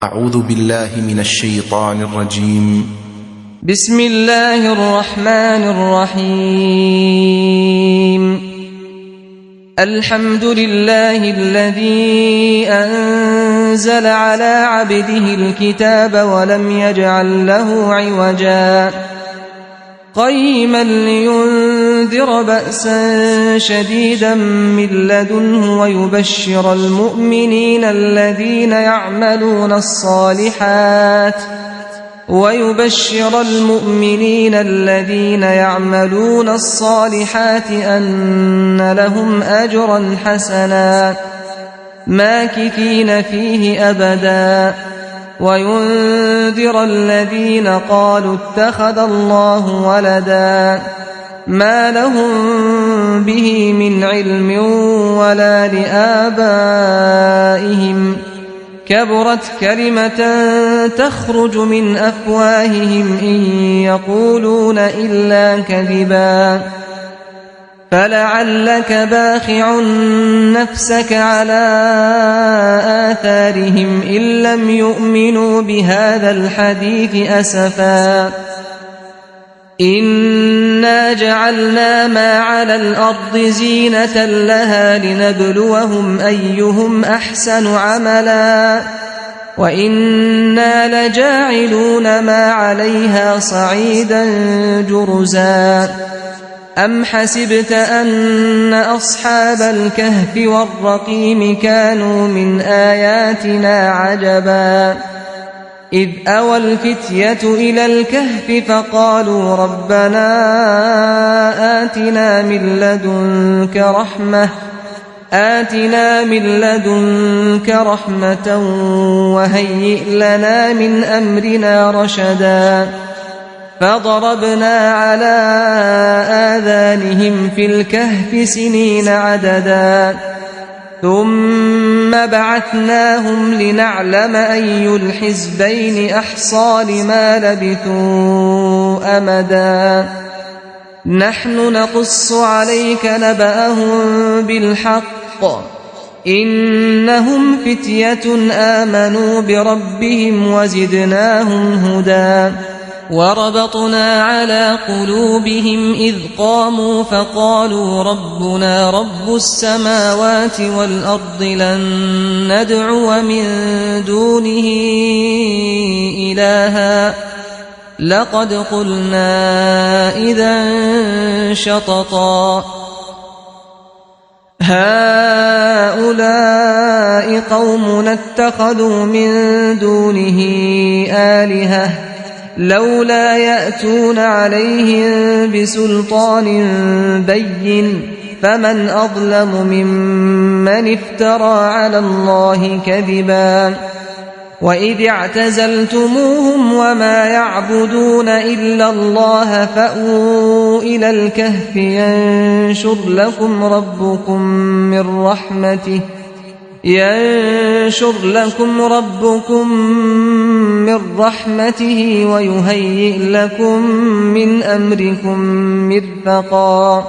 أعوذ بالله من الشيطان الرجيم. بسم الله الرحمن الرحيم. الحمد لله الذي أنزل على عبده الكتاب ولم يجعل له عوجا قيما لينذر بأسا شديدا من لدنه ويبشر المؤمنين الذين يعملون الصالحات أن لهم أجرا حسنا ماكثين فيه أبدا وينذر الذين قالوا اتخذ الله ولدا ما لهم به من علم ولا لآبائهم كبرت كلمة تخرج من أفواههم إن يقولون إلا كذبا فلعلك باخع نفسك على آثارهم إن لم يؤمنوا بهذا الحديث أسفا إنا جعلنا ما على الأرض زينة لها لنبلوهم أيهم أحسن عملا وإنا لجاعلون ما عليها صعيدا جرزا أم حسبت أن أصحاب الكهف والرقيم كانوا من آياتنا عجبا إذ أوى الفتية إلى الكهف فقالوا ربنا آتنا من لدنك رحمة وهيئ لنا من أمرنا رشدا فضربنا على آذانهم في الكهف سنين عددا ثم بعثناهم لنعلم أي الحزبين أحصى لما لبثوا أمدا نحن نقص عليك نبأهم بالحق إنهم فتية آمنوا بربهم وزدناهم هدى وربطنا على قلوبهم إذ قاموا فقالوا ربنا رب السماوات والأرض لن ندعو من دونه إلها لقد قلنا إذا شططا هؤلاء قومنا اتخذوا من دونه آلهة لولا يأتون عليهم بسلطان بين فمن أظلم ممن افترى على الله كذبا وإذ اعتزلتموهم وما يعبدون إلا الله فأووا إلى الكهف ينشر لكم ربكم من رحمته ويهيئ لكم من أمركم مرفقا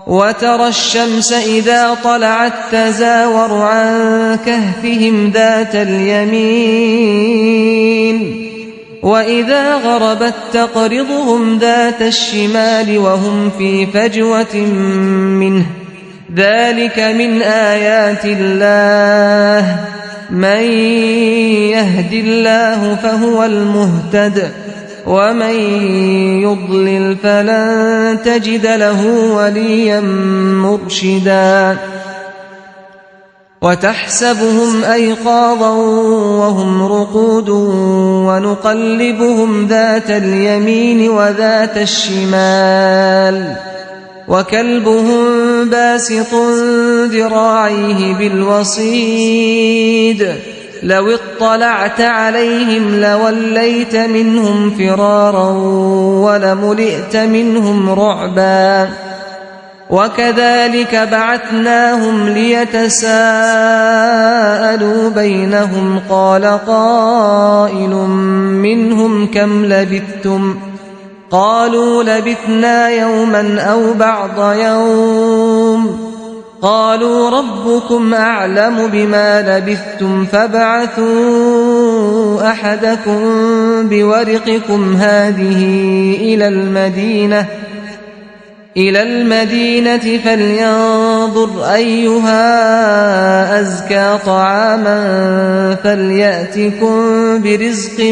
وترى الشمس إذا طلعت تزاور عن كهفهم ذات اليمين وإذا غربت تقرضهم ذات الشمال وهم في فجوة منه ذلك من آيات الله من يهد الله فهو المهتد ومن يضلل فلن تجد له وليا مرشدا وتحسبهم أيقاظا وهم رقود ونقلبهم ذات اليمين وذات الشمال وكلبهم باسط ذراعيه بالوصيد لو اطلعت عليهم لوليت منهم فرارا ولملئت منهم رعبا وكذلك بعثناهم ليتساءلوا بينهم قال قائل منهم كم لبثتم قالوا لبثنا يوما أو بعض يوم قالوا ربكم أعلم بما لبثتم فابعثوا أحدكم بورقكم هذه إلى المدينة فلينظر أيها أزكى طعاما فليأتكم برزق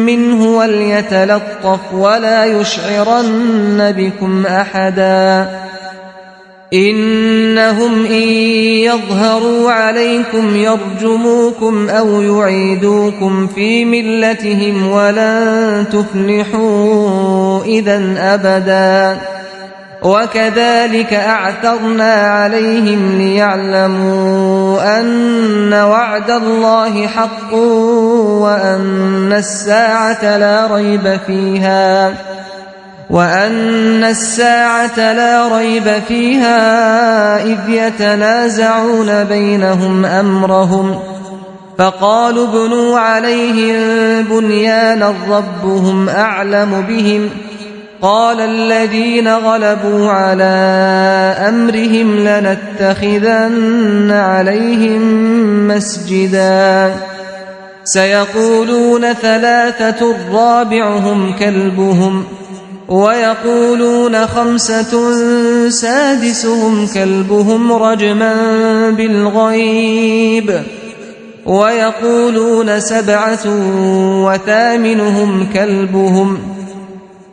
منه وليتلطف ولا يشعرن بكم أحدا إنهم إن يظهروا عليكم يرجموكم أو يعيدوكم في ملتهم ولن تفلحوا إذا أبدا وكذلك أعثرنا عليهم ليعلموا أن وعد الله حق وأن الساعة لا ريب فيها إذ يتنازعون بينهم أمرهم فقالوا ابنوا عليهم بنيانا ربهم أعلم بهم قال الذين غلبوا على أمرهم لنتخذن عليهم مسجدا سيقولون 3 رابعهم كلبهم ويقولون 5 سادسهم كلبهم رجما بالغيب ويقولون 7 وثامنهم كلبهم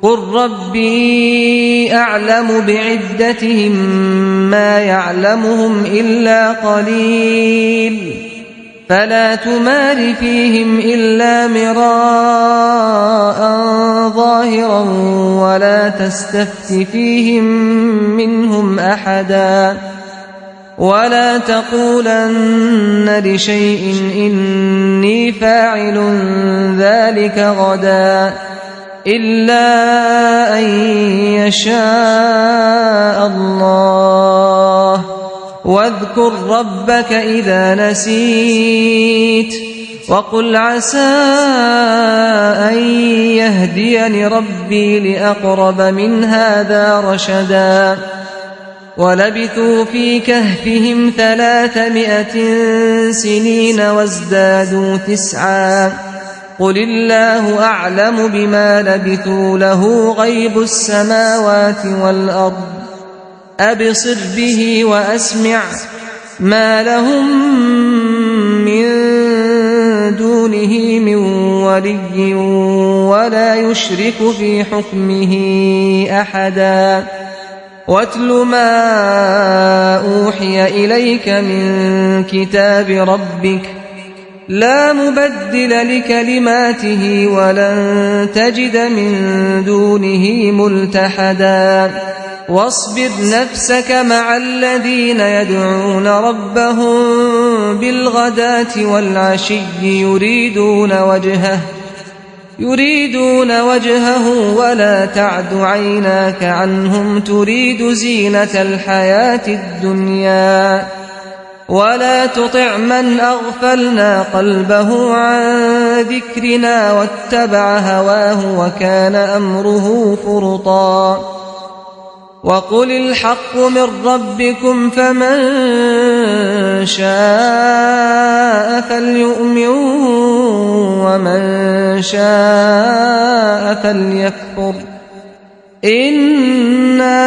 قل ربي أعلم بعدتهم ما يعلمهم إلا قليل فلا تمار فيهم إلا مراء ظاهرا ولا تستفت فيهم منهم أحدا ولا تقولن لشيء إني فاعل ذلك غدا إلا أن يشاء الله واذكر ربك إذا نسيت وقل عسى أن يهديني ربي لأقرب من هذا رشدا ولبثوا في كهفهم 300 سنين وازدادوا 9 قل الله أعلم بما لبثوا له غيب السماوات والأرض أبصر به وأسمع ما لهم من دونه من ولي ولا يشرك في حكمه أحدا واتل ما أوحي إليك من كتاب ربك لا مبدل لكلماته ولن تجد من دونه ملتحدا واصبر نفسك مع الذين يدعون ربهم بالغداة والعشي يريدون وجهه ولا تعد عيناك عنهم تريد زينة الحياة الدنيا ولا تطع من أغفلنا قلبه عن ذكرنا واتبع هواه وكان أمره فرطا وقل الحق من ربكم فمن شاء فليؤمن ومن شاء فليكفر إنا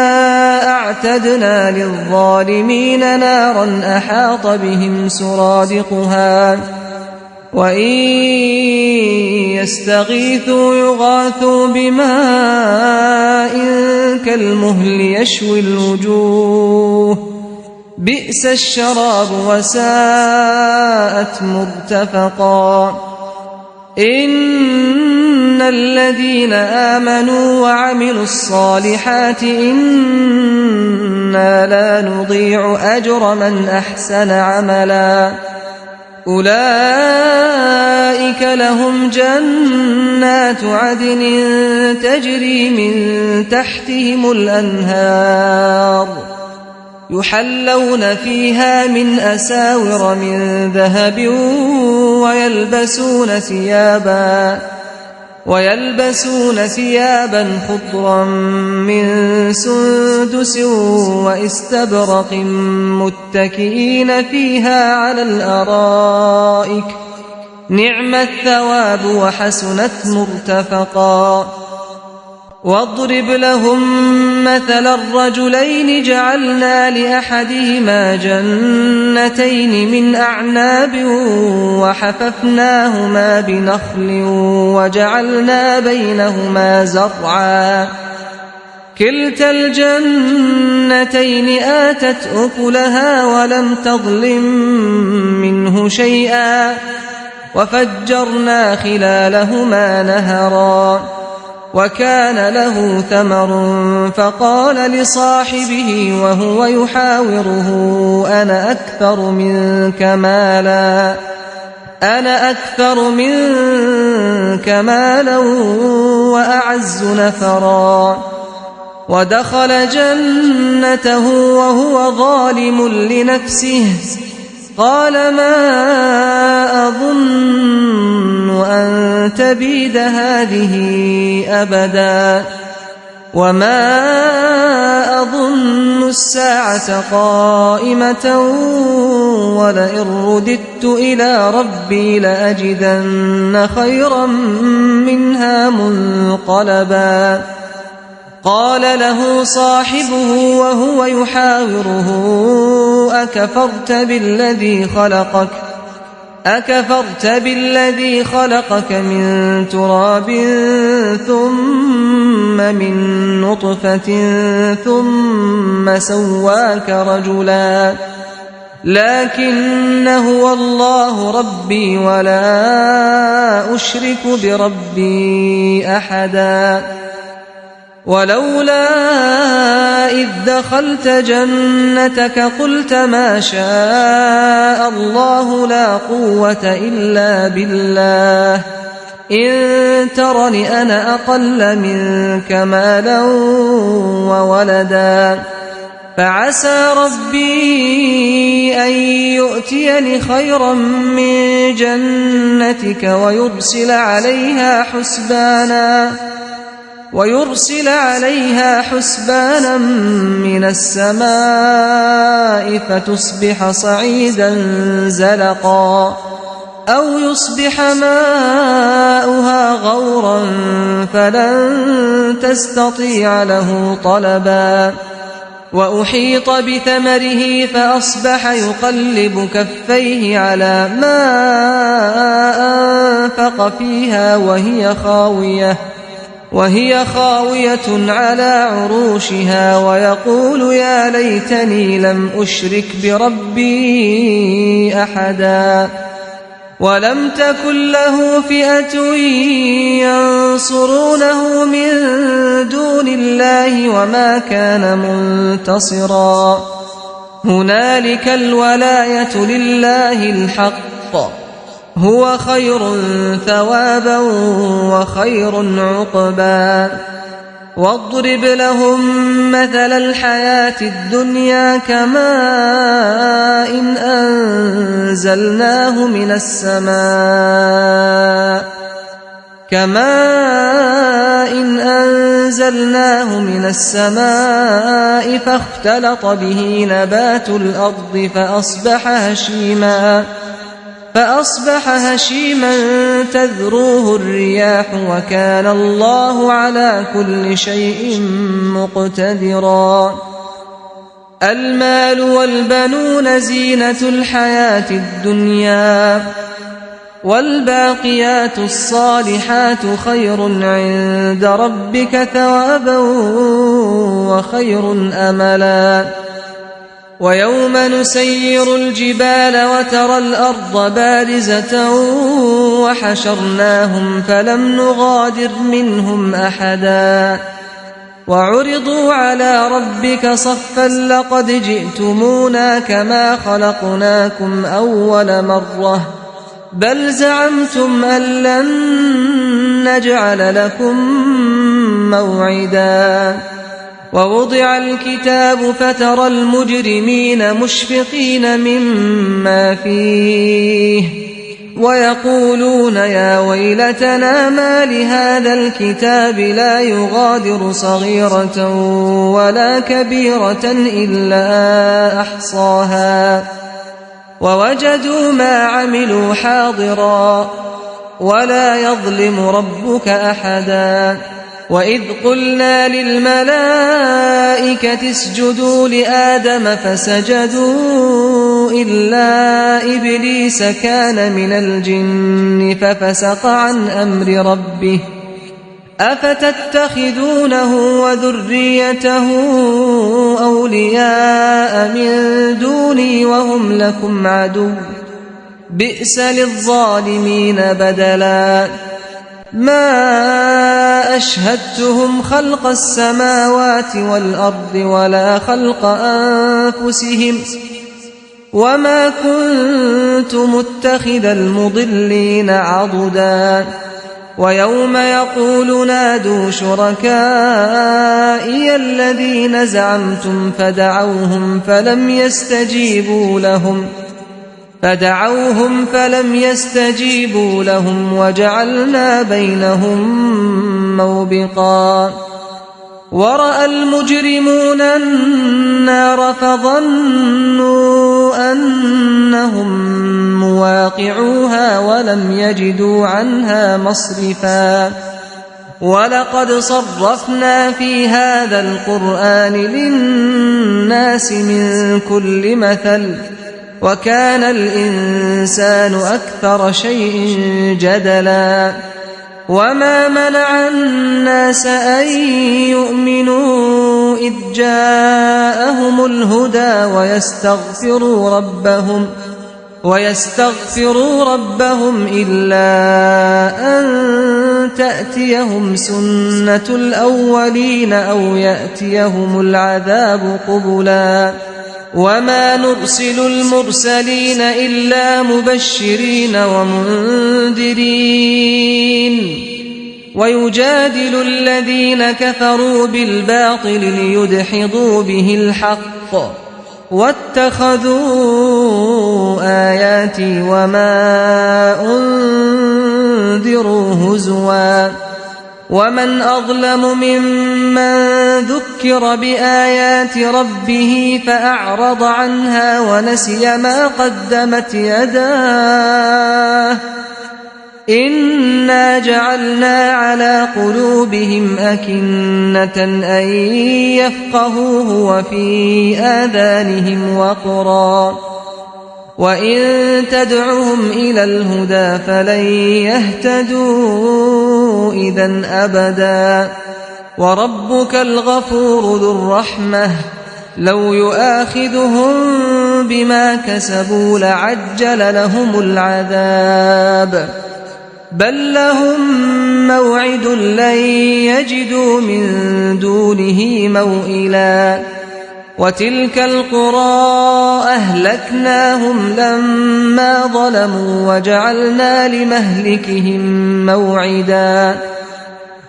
أعتدنا للظالمين نارا أحاط بهم سرادقها وإن يستغيثوا يغاثوا بماء كالمهل يشوي الوجوه بئس الشراب وساءت مرتفقا إن الذين آمنوا وعملوا الصالحات إنا لا نضيع أجر من أحسن عملا أولئك لهم جنات عدن تجري من تحتهم الأنهار يحلون فيها من أساور من ذهب ويلبسون ثيابا خضرا من سندس واستبرق متكئين فيها على الأرائك نعم الثواب وحسنت مرتفقا واضرب لهم مثل الرجلين جعلنا لأحدهما جنتين من أعناب وحففناهما بنخل وجعلنا بينهما زرعا كلتا الجنتين آتت أكلها ولم تظلم منه شيئا وفجرنا خلالهما نهرا وكان له ثمر فقال لصاحبه وهو يحاوره أنا أكثر منك مالا وأعز نفرا ودخل جنته وهو ظالم لنفسه قال ما أظن أن تبيد هذه أبدا وما أظن الساعة قائمة ولئن رددت إلى ربي لأجدن خيرا منها منقلبا قال له صاحبه وهو يحاوره أكفرت بالذي خلقك من تراب ثم من نطفة ثم سواك رجلا لكن هو الله ربي ولا أشرك بربي أحدا ولولا إذ دخلت جنتك قلت ما شاء الله لا قوة إلا بالله إن ترني أنا أقل منك مالا وولدا فعسى ربي أن يؤتيني خيرا من جنتك ويرسل عليها حسبانا من السماء فتصبح صعيدا زلقا أو يصبح ماؤها غورا فلن تستطيع له طلبا وأحيط بثمره فأصبح يقلب كفيه على ما أنفق فيها وهي خاوية على عروشها ويقول يا ليتني لم أشرك بربي أحدا ولم تكن له فئة ينصرونه من دون الله وما كان منتصرا هنالك الولاية لله الحق هو خير ثوابا وخير عقبا واضرب لهم مثل الحياة الدنيا كماء أنزلناه من السماء فاختلط به نبات الأرض فأصبح هشيما تذروه الرياح وكان الله على كل شيء مقتدرا المال والبنون زينة الحياة الدنيا والباقيات الصالحات خير عند ربك ثوابا وخير أملا ويوم نسير الجبال وترى الأرض بارزة وحشرناهم فلم نغادر منهم أحدا وعرضوا على ربك صفا لقد جئتمونا كما خلقناكم أول مرة بل زعمتم أن لن نجعل لكم موعدا ووضع الكتاب فترى المجرمين مشفقين مما فيه ويقولون يا ويلتنا ما لهذا الكتاب لا يغادر صغيرة ولا كبيرة إلا أحصاها ووجدوا ما عملوا حاضرا ولا يظلم ربك أحدا وإذ قلنا للملائكة اسجدوا لآدم فسجدوا إلا إبليس كان من الجن ففسق عن أمر ربه أفتتخذونه وذريته أولياء من دوني وهم لكم عدو بئس للظالمين بدلا ما أشهدتهم خلق السماوات والأرض ولا خلق أنفسهم وما كنت متخذ المضلين عضدا ويوم يقول نادوا شركائي الذين زعمتم فدعوهم فلم يستجيبوا لهم وجعلنا بينهم موبقا ورأى المجرمون النار فظنوا أنهم مواقعوها ولم يجدوا عنها مصرفا ولقد صرفنا في هذا القرآن للناس من كل مثل وكان الإنسان أكثر شيء جدلا وما منع الناس أن يؤمنوا إذ جاءهم الهدى ويستغفروا ربهم إلا أن تأتيهم سنة الأولين أو يأتيهم العذاب قبلا وما نرسل المرسلين إلا مبشرين ومنذرين ويجادل الذين كفروا بالباطل ليدحضوا به الحق واتخذوا آياتي وما أنذروا هزوا ومن أظلم ممن ذكر بآيات ربه فأعرض عنها ونسي ما قدمت يداه إنا جعلنا على قلوبهم أكنة أن يفقهوه وفي آذانهم وقرا وإن تدعهم إلى الهدى فلن يهتدوا إذا أبدا وربك الغفور ذو الرحمة لو يؤاخذهم بما كسبوا لعجل لهم العذاب بل لهم موعد لن يجدوا من دونه موئلا وتلك القرى أهلكناهم لما ظلموا وجعلنا لمهلكهم موعدا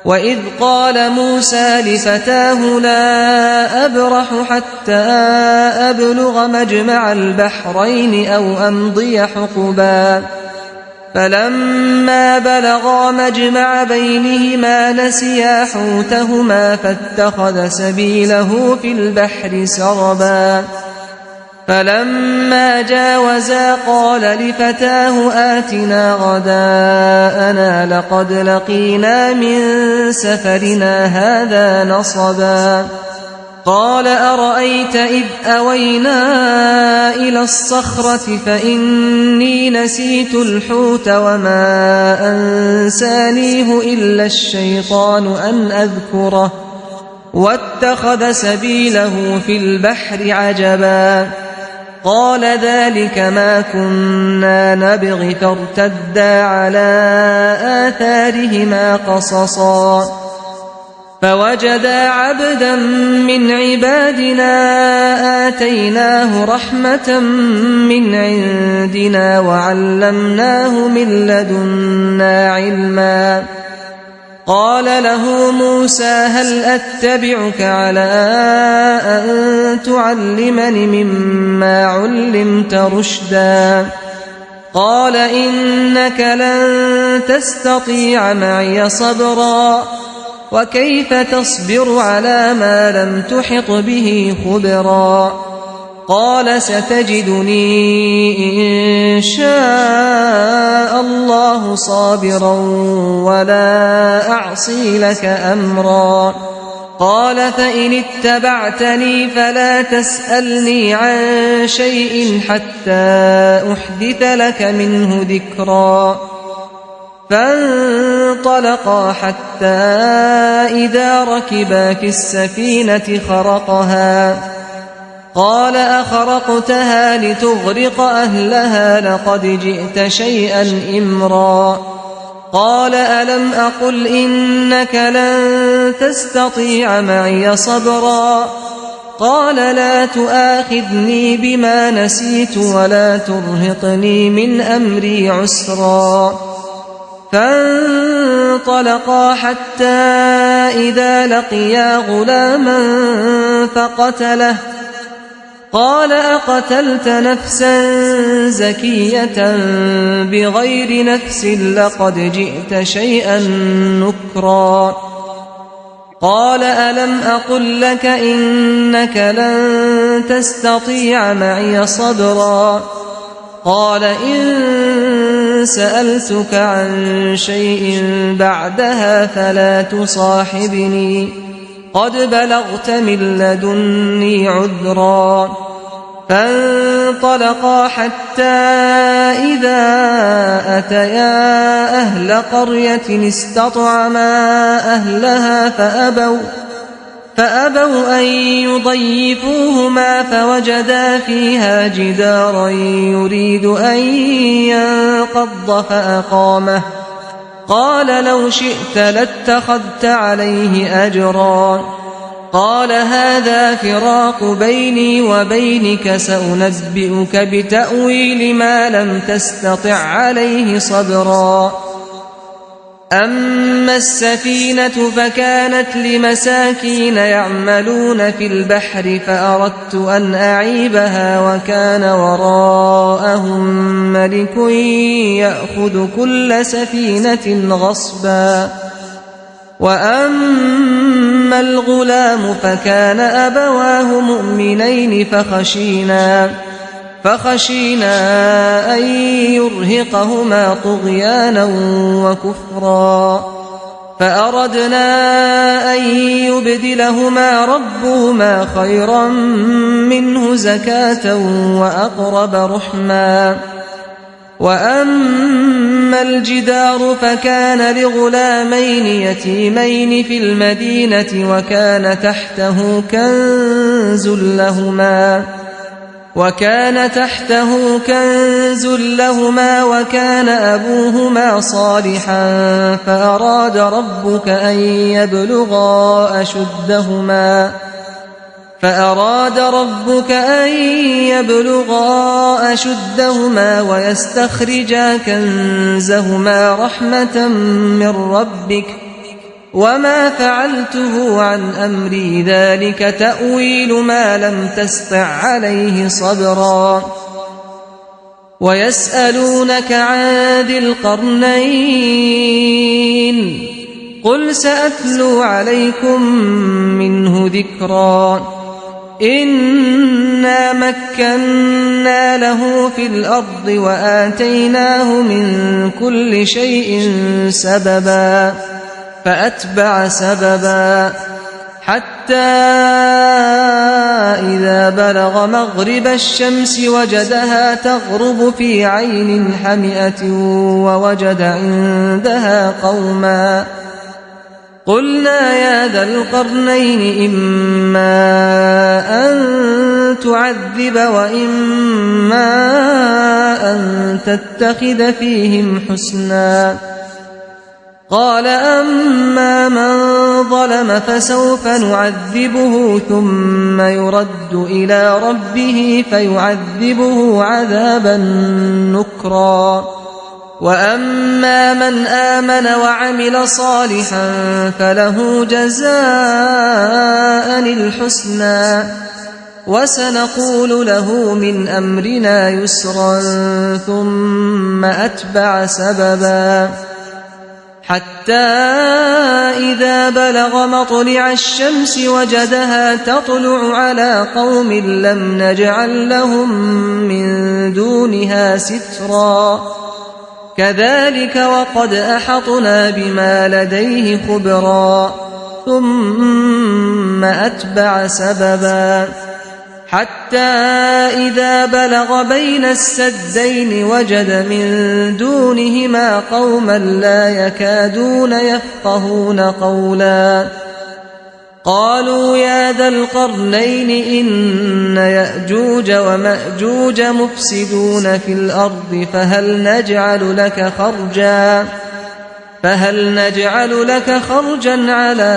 وإذ قال موسى لفتاه لا أبرح حتى أبلغ مجمع البحرين أو أمضي حقبا فلما بلغا مجمع بينهما نسيا حوتهما فاتخذ سبيله في البحر سربا فلما جاوزا قال لفتاه آتنا غداءنا لقد لقينا من سفرنا هذا نصبا قال أرأيت إذ أوينا إلى الصخرة فإني نسيت الحوت وما أنسانيه إلا الشيطان أن أذكره واتخذ سبيله في البحر عجبا قال ذلك ما كنا نبغ فارتدا على آثارهما قصصا فوجدا عبدا من عبادنا آتيناه رحمة من عندنا وعلمناه من لدنا علما قال له موسى هل أتبعك على أن تعلمني مما علمت رشدا قال إنك لن تستطيع معي صبرا وكيف تصبر على ما لم تحط به خبرا قال ستجدني إن شاء الله صابرا ولا أعصي لك أمرا قال فإن اتبعتني فلا تسألني عن شيء حتى أحدث لك منه ذكرا فانطلقا حتى إذا ركبا في السفينة خرقها قال أخرقتها لتغرق أهلها لقد جئت شيئا إمرا قال ألم أقل إنك لن تستطيع معي صبرا قال لا تؤاخذني بما نسيت ولا ترهقني من أمري عسرا فانطلقا حتى إذا لقيا غلاما فقتله قال أقتلت نفسا زكية بغير نفس لقد جئت شيئا نكرا قال ألم أقل لك إنك لن تستطيع معي صبرا قال إن سألتك عن شيء بعدها فلا تصاحبني قد بلغت من لدني عذرا فانطلقا حتى إذا أتيا أهل قرية استطعما أهلها فأبوا أن يضيفوهما فوجدا فيها جدارا يريد أن ينقض فأقامه قال لو شئت لاتخذت عليه أجرا قال هذا فراق بيني وبينك سأنبئك بتأويل ما لم تستطع عليه صبرا أما السفينة فكانت لمساكين يعملون في البحر فأردت أن أعيبها وكان وراءهم ملك يأخذ كل سفينة غصبا وأما الغلام فكان أبواه مؤمنين فخشينا أن يرهقهما طغيانا وكفرا فأردنا أن يبدلهما ربهما خيرا منه زكاة وأقرب رحما وأما الجدار فكان لغلامين يتيمين في المدينة وكان تحته كنز لهما وكان أبوهما صالحا فأراد ربك أن يبلغا أشدهما ويستخرجا كنزهما رحمة من ربك وما فعلته عن أمري ذلك تأويل ما لم تسطع عليه صبرا ويسألونك عن ذي القرنين قل سأتلو عليكم منه ذكرا إنا مكنا له في الأرض وآتيناه من كل شيء سببا فأتبع سببا حتى إذا بلغ مغرب الشمس وجدها تغرب في عين حمئة ووجد عندها قوما قلنا يا ذا القرنين إما أن تعذب وإما أن تتخذ فيهم حسنا قال أما من ظلم فسوف نعذبه ثم يرد إلى ربه فيعذبه عذابا نكرا وأما من آمن وعمل صالحا فله جزاء الحسنى وسنقول له من أمرنا يسرا ثم أتبع سببا حتى إذا بلغ مطلع الشمس وجدها تطلع على قوم لم نجعل لهم من دونها سترا كذلك وقد أحطنا بما لديه خبرا ثم أتبع سببا حتى إذا بلغ بين السدين وجد من دونهما قوما لا يكادون يفقهون قولا قالوا يا ذا القرنين إن يأجوج ومأجوج مفسدون في الأرض فهل نجعل لك خرجا على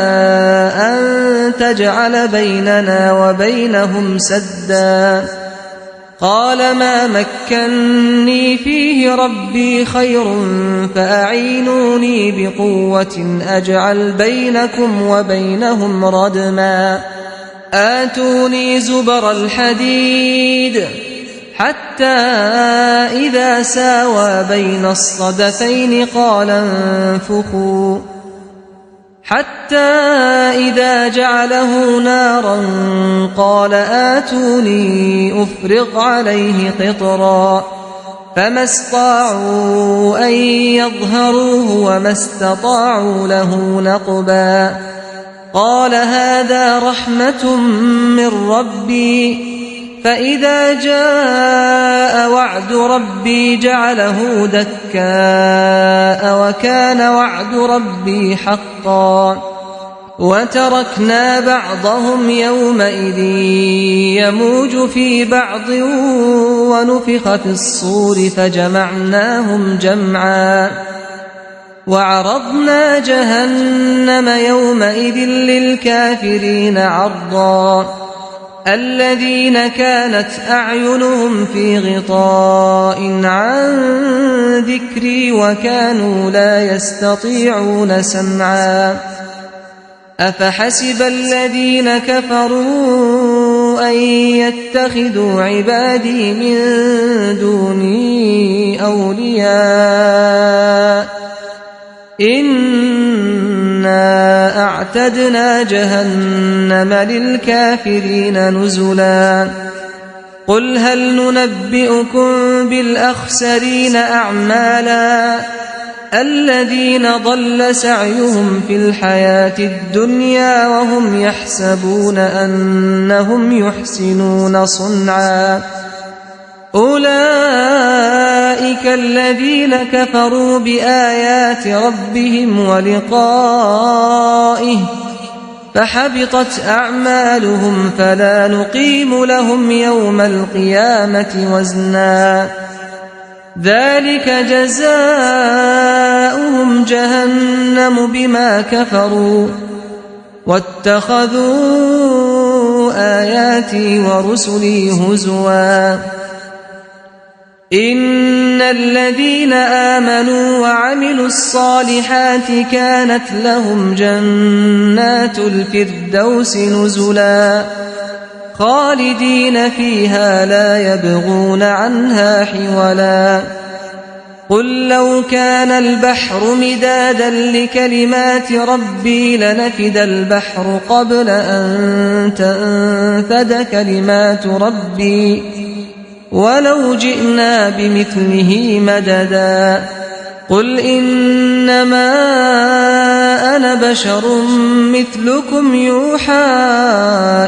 أن تجعل بيننا وبينهم سدا قال ما مكني فيه ربي خير فأعينوني بقوة أجعل بينكم وبينهم ردما آتوني زبر الحديد حتى إذا ساوى بين الصدفين قال انفخوا حتى إذا جعله نارا قال آتوني أفرغ عليه قطرا فما استطاعوا أن يظهروه وما استطاعوا له نقبا قال هذا رحمة من ربي فإذا جاء وعد ربي جعله دكاء وكان وعد ربي حقا وتركنا بعضهم يومئذ يموج في بعض ونفخ في الصور فجمعناهم جمعا وعرضنا جهنم يومئذ للكافرين عرضا الذين كانت أعينهم في غطاء عن ذكري وكانوا لا يستطيعون سمعا أفحسب الذين كفروا أن يتخذوا عبادي من دوني أولياء إنا أعتدنا جهنم للكافرين نزلا قل هل ننبئكم بالأخسرين أعمالا الذين ضل سعيهم في الحياة الدنيا وهم يحسبون أنهم يحسنون صنعا أولئك الذين كفروا بآيات ربهم ولقائه فحبطت أعمالهم فلا نقيم لهم يوم القيامة وزنا ذلك جزاؤهم جهنم بما كفروا واتخذوا آياتي ورسلي هزوا إن الذين آمنوا وعملوا الصالحات كانت لهم جنات الفردوس نزلا خالدين فيها لا يبغون عنها حولا قل لو كان البحر مدادا لكلمات ربي لنفد البحر قبل أن تنفد كلمات ربي ولو جئنا بمثله مددا قل إنما أنا بشر مثلكم يوحى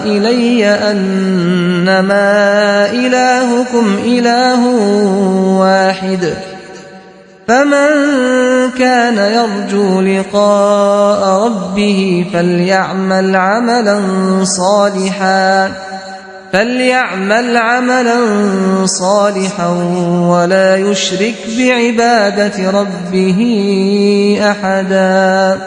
إلي أنما إلهكم إله واحد فمن كان يرجو لقاء ربه فليعمل عملا صالحا ولا يشرك بعبادة ربه أحدا